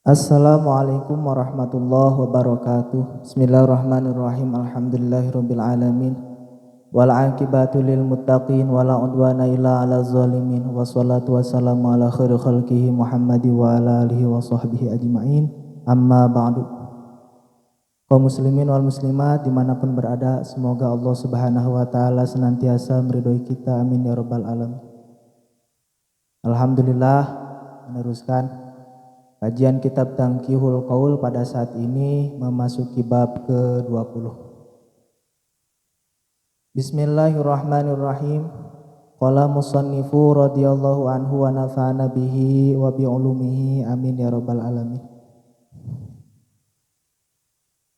Assalamualaikum warahmatullahi wabarakatuh. Bismillahirrahmanirrahim. Alhamdulillahirabbil alamin. Wal aqibatu lil muttaqin wala udwana illa 'alal zalimin. Wassalatu wassalamu ala khairi khalqihi Muhammadi wa ala alihi wa sahbihi ajma'in. Amma ba'du. Kaum muslimin wal muslimat dimanapun berada, semoga Allah Subhanahu wa taala senantiasa meridhoi kita, amin ya rabbal alamin. Alhamdulillah, meneruskan kajian kitab Tanqihul Qaul pada saat ini memasuki bab ke-20. Bismillahirrahmanirrahim. Qala musannifu radhiyallahu anhu wa nafa'ana bihi wa bi ulumihi, amin ya rabbal alamin.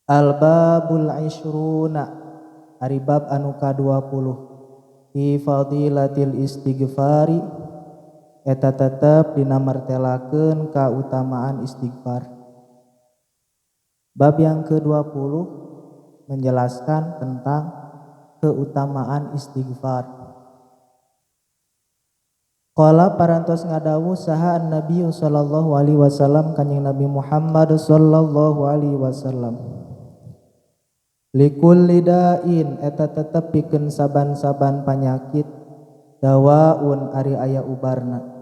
Al-babul ishruna, ari bab anu ka-20, fi fadilatil istighfari, eta tetep dina martelakeun kautamaan istighfar. Bab yang ke-20 menjelaskan tentang keutamaan istighfar. Qala parantos ngadawu saha an-nabi sallallahu alaihi wasallam, kanjing Nabi Muhammad sallallahu alaihi wasallam. Likulli da'in, eta tetep pikeun saban-saban panyakit, dawaun ari aya ubarna.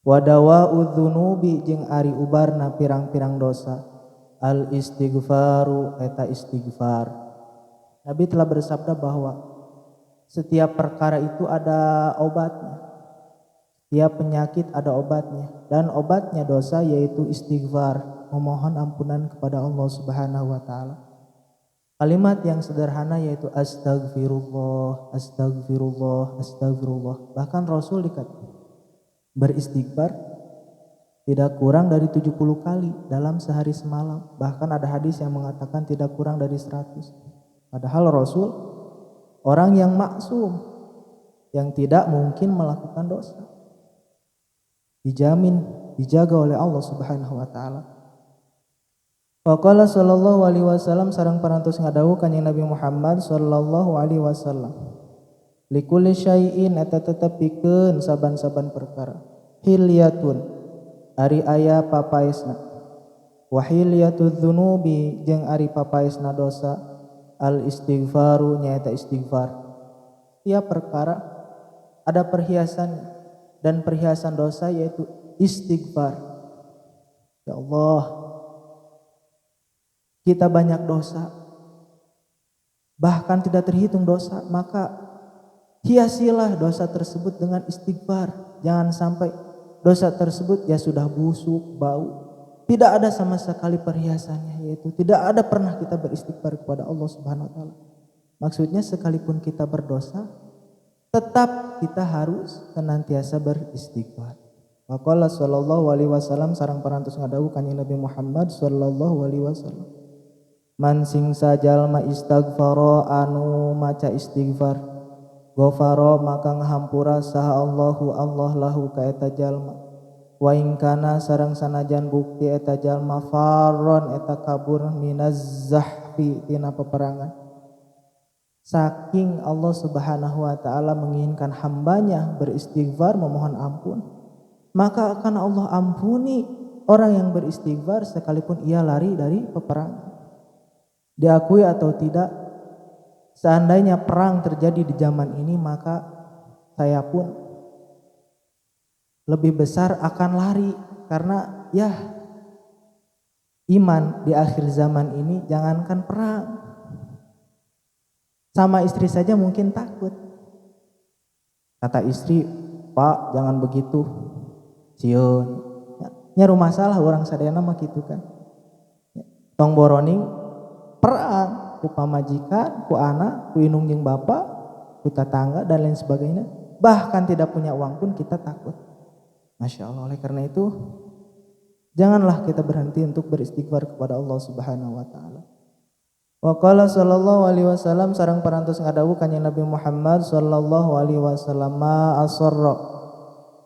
Wa dawa'udz dzunubi, jeung ari ubarna pirang-pirang dosa. Al istighfaru, eta istighfar. Nabi telah bersabda bahwa setiap perkara itu ada obatnya. Setiap penyakit ada obatnya, dan obatnya dosa yaitu istighfar, memohon ampunan kepada Allah Subhanahu wa taala. Kalimat yang sederhana yaitu astagfirullah, astagfirullah, astagfirullah. Bahkan Rasul dikatakan beristighfar tidak kurang dari 70 kali dalam sehari semalam. Bahkan ada hadis yang mengatakan tidak kurang dari 100. Padahal Rasul orang yang maksum, yang tidak mungkin melakukan dosa, dijamin, dijaga oleh Allah Subhanahu wa taala. Faqala sallallahu alaihi wasallam, sareng parantos ngadawu kanjeng Nabi Muhammad sallallahu alaihi wasallam. Likulli syai'in, eta tetep pikeun saban-saban perkara. Hilyatun, ari aya papaesna. Wa hilyatudz dzunubi, jeung ari papaesna dosa. Al istighfaru, nyaeta istighfar. Tiap perkara ada perhiasan, dan perhiasan dosa yaitu istighfar. Ya Allah, kita banyak dosa, bahkan tidak terhitung dosa, maka hiasilah dosa tersebut dengan istighfar. Jangan sampai dosa tersebut ya sudah busuk, bau, tidak ada sama sekali perhiasannya, yaitu tidak ada pernah kita beristighfar kepada Allah Subhanahu wa taala. Maksudnya sekalipun kita berdosa, tetap kita harus senantiasa beristighfar. Waqala sallallahu alaihi wasallam, sareng parantos ngadawu kanjeng Nabi Muhammad sallallahu alaihi wasallam. Man sing sajalma istighfara, anu maca istighfar, ghafara maka ngahampura saha Allahu Allah lahu ka eta jalma. Wa in kana sareng sanajan bukti eta jalma farron, eta kabur minaz zahfi, tina peperangan. Saking Allah Subhanahu wa taala menginginkan hambanya beristighfar, memohon ampun, maka akan Allah ampuni orang yang beristighfar sekalipun ia lari dari peperangan. Diakui atau tidak, seandainya perang terjadi di zaman ini, maka saya pun lebih besar akan lari, karena ya iman di akhir zaman ini jangankan perang, sama istri saja mungkin takut. Kata istri, "Pak, jangan begitu, cieun nya rumah salah orang sadayana mah kitu kan." Tong boroning perang ku pamajikan, ku anak, ku indung jeung bapak, ku tetangga dan lain sebagainya. Bahkan tidak punya uang pun kita takut. Masya Allah. Oleh karena itu, janganlah kita berhenti untuk beristighfar kepada Allah Subhanahu wa taala. Wa qala sallallahu alaihi wasallam, sareng parantos ngadawu kanjeng Nabi Muhammad sallallahu alaihi wasallam, ma asarra,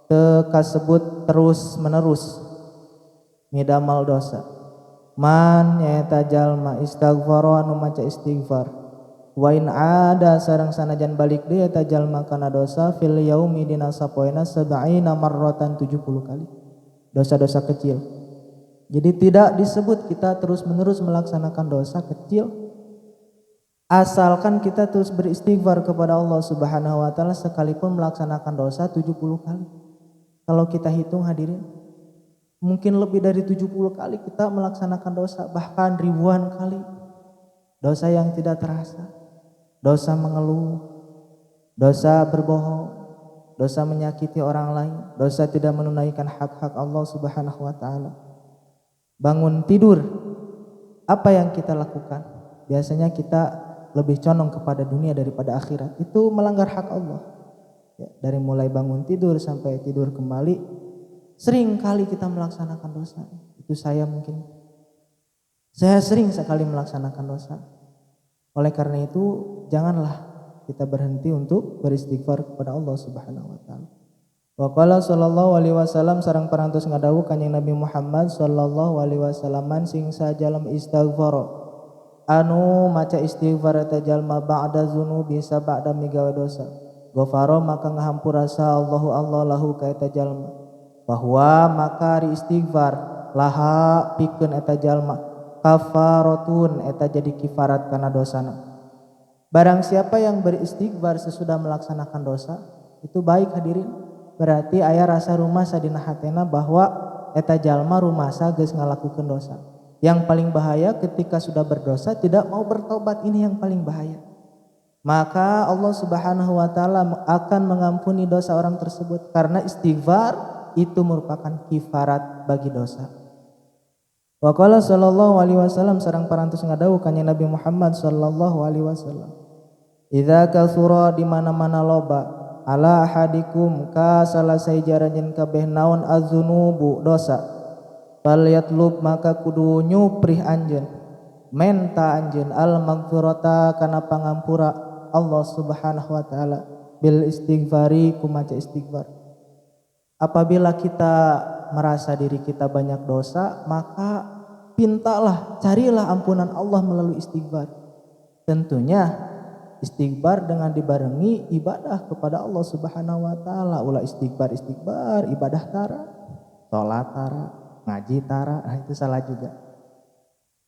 teu kasebut terus menerus midamal dosa. Man nyaeta jalma istighfar, anu maca istighfar, wa in ada sareng sanajan balik deui eta jalma kana dosa, fil yaumi dina sapoena 70 marratan 70 kali. Dosa-dosa kecil Jadi tidak disebut kita terus-menerus melaksanakan dosa kecil, asalkan kita terus beristighfar kepada Allah Subhanahu wa taala sekalipun melaksanakan dosa 70 kali. Kalau kita hitung hadirin, mungkin lebih dari 70 kali kita melaksanakan dosa, bahkan ribuan kali. Dosa yang tidak terasa, dosa mengeluh, dosa berbohong, dosa menyakiti orang lain, dosa tidak menunaikan hak-hak Allah Subhanahu wa taala. Bangun tidur, apa yang kita lakukan? Biasanya kita lebih condong kepada dunia daripada akhirat. Itu melanggar hak Allah. Ya, dari mulai bangun tidur sampai tidur kembali, sering kali kita melaksanakan dosa. Itu saya sering sekali melaksanakan dosa. Oleh karena itu, janganlah kita berhenti untuk beristighfar kepada Allah Subhanahu wa taala. Wa qala sallallahu alaihi wasallam sareng parantos ngadawu kanjeng Nabi Muhammad sallallahu alaihi wasallam sing sajalem istighfar anu maca istighfar eta jalma ba'da dzunubi sabada migawe dosa ghafara maka ngahampura sa Allahu Allah lahu ka eta jalma bahwa maka ri istighfar laha pikeun eta jalma kafaratun eta jadi kifarat kana dosana. Barang siapa yang beristighfar sesudah melaksanakan dosa itu baik hadirin, berarti aya rasa rumasa dina hatena bahwa eta jalma rumasa geus ngalakukeun dosa. Yang paling bahaya ketika sudah berdosa tidak mau bertobat, ini yang paling bahaya. Maka Allah Subhanahu wa taala akan mengampuni dosa orang tersebut karena istighfar itu merupakan kifarat bagi dosa. Wa qala sallallahu alaihi wasallam sareng parantos ngadawuh kanjeng Nabi Muhammad sallallahu alaihi wasallam. Idza kasura di mana-mana loba ala ahadikum ka salah saejaranjeun kabeh naon azunubu dosa. Fal yatlub maka kudu nyuprih anjeun menta anjeun al maghfirata kana pangampura Allah Subhanahu wa taala bil istighfari ku maca istighfar. Apabila kita merasa diri kita banyak dosa, maka pintalah, carilah ampunan Allah melalui istighfar. Tentunya istighfar dengan dibarengi ibadah kepada Allah Subhanahu wa taala. Ulah istighfar ibadah tara, salat tara, ngaji tara, nah itu salah juga.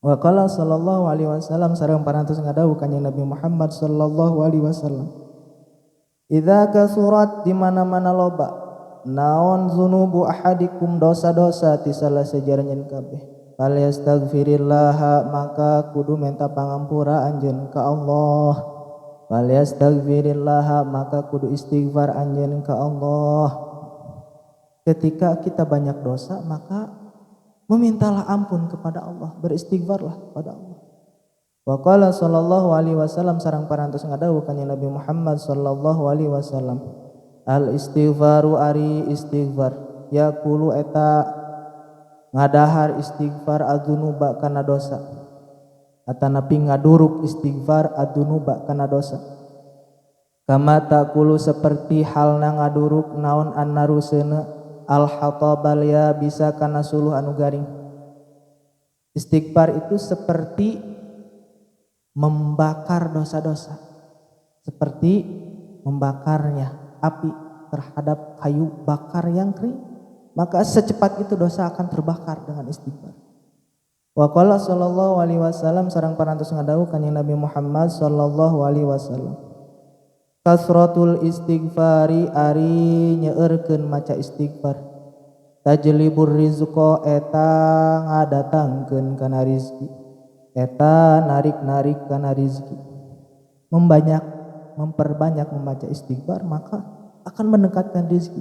Wa qala sallallahu alaihi wasallam sareng parantos ngadawuh kanjeng Nabi Muhammad sallallahu alaihi wasallam. Idza kasurat di mana-mana loba naon zunubu ahadikum dosa-dosa ti salah sajaranjeun kabeh. Fal yastaghfirillah maka kudu minta pangampura anjeun ka Allah. Fal yastaghfirillah maka kudu istighfar anjeun ka Allah. Ketika kita banyak dosa maka memintalah ampun kepada Allah, beristighfarlah kepada Allah. Wa qala sallallahu alaihi wasallam sareng parantos ngadawuh kanjeng Nabi Muhammad sallallahu alaihi wasallam. Al istighfaru ari istighfar yaqulu eta ngadahar istighfar adzunuba kana dosa atanapi ngaduruk istighfar adzunuba kana dosa kama taqulu seperti halna ngaduruk naon annaruseuna al hatabal ya bisa kana suluh anu garing. Istighfar itu seperti membakar dosa-dosa, seperti membakarnya api terhadap kayu bakar yang kering, maka secepat itu dosa akan terbakar dengan istighfar. Wa qala sallallahu alaihi wasallam sareng parantos ngadawuh kanjeng Nabi Muhammad sallallahu alaihi wasallam. Kasratul istighfari ari nyeueurkeun maca istighfar. Tajlibur rizqa eta ngadatangkeun kana rizki. Eta narik-narik kana rizki. Memperbanyak membaca istighfar maka akan mendekatkan rizki,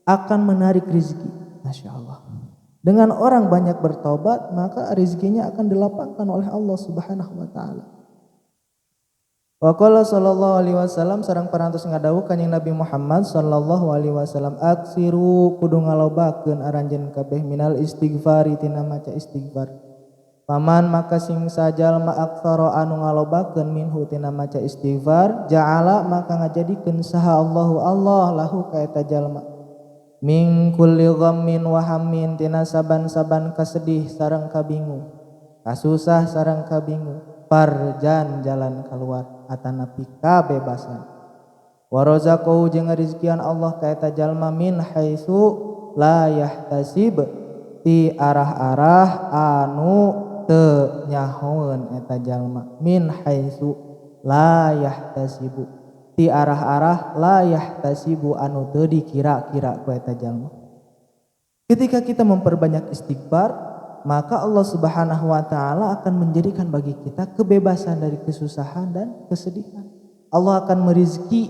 akan menarik rizki. Masya Allah. Dengan orang banyak bertobat maka rizkinya akan dilapangkan oleh Allah Subhanahu wa taala. Wa qala sallallahu alaihi wasallam sareng parantos ngadawuh kanjeng Nabi Muhammad sallallahu alaihi wasallam aksiru kudu ngalobakeun aranjeun kabeh minal istighfari tina maca istighfar. Paman maka sing sajalma aktsara anu ngalobakeun minhu tina maca istighfar ja'ala maka ngajadikeun saha Allahu Allah lahu ka eta jalma min kulli ghammin wa hammin tina saban-saban kasedih sareng kabingung kasusah sareng kabingung farjan jalan keluar atanapi kabebasan wa razaqahu jeung rizkian Allah ka eta jalma min haitsu la yahtasib ti arah-arah anu teu nyahoeun eta jalma, min haitsu la yahtasibu, ti arah-arah la yahtasibu anu teu dikira-kira ku eta jalma. Ketika kita memperbanyak istighfar, maka Allah Subhanahu wa taala akan menjadikan bagi kita kebebasan dari kesusahan dan kesedihan. Allah akan merizki,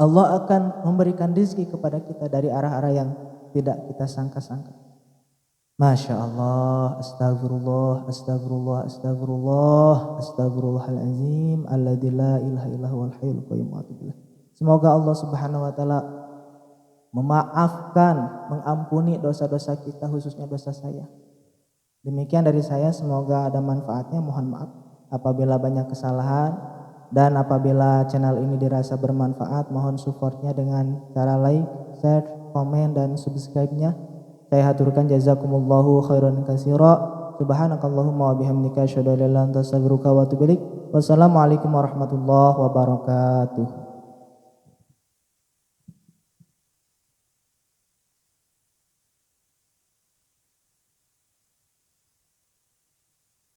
Allah akan memberikan rizki kepada kita dari arah-arah yang tidak kita sangka-sangka. Masya Allah, astagfirullah, astagfirullah, astagfirullah, astagfirullahalazim, alladzi la ilaha illa huwal hayyul qayyum wa atubu ilaih. Semoga Allah Subhanahu wa taala memaafkan, mengampuni dosa-dosa kita, khususnya dosa saya. Demikian dari saya, semoga ada manfaatnya. Mohon maaf apabila banyak kesalahan, dan apabila channel ini dirasa bermanfaat, mohon supportnya dengan cara like, share, komen, dan subscribe-nya. Saya haturkan jazakumullahu khairan katsira. Subhanakallahumma wa bihamdika asyhadu an la ilaha illa anta astaghfiruka wa atubu ilaik. Wassalamualaikum warahmatullahi wabarakatuh.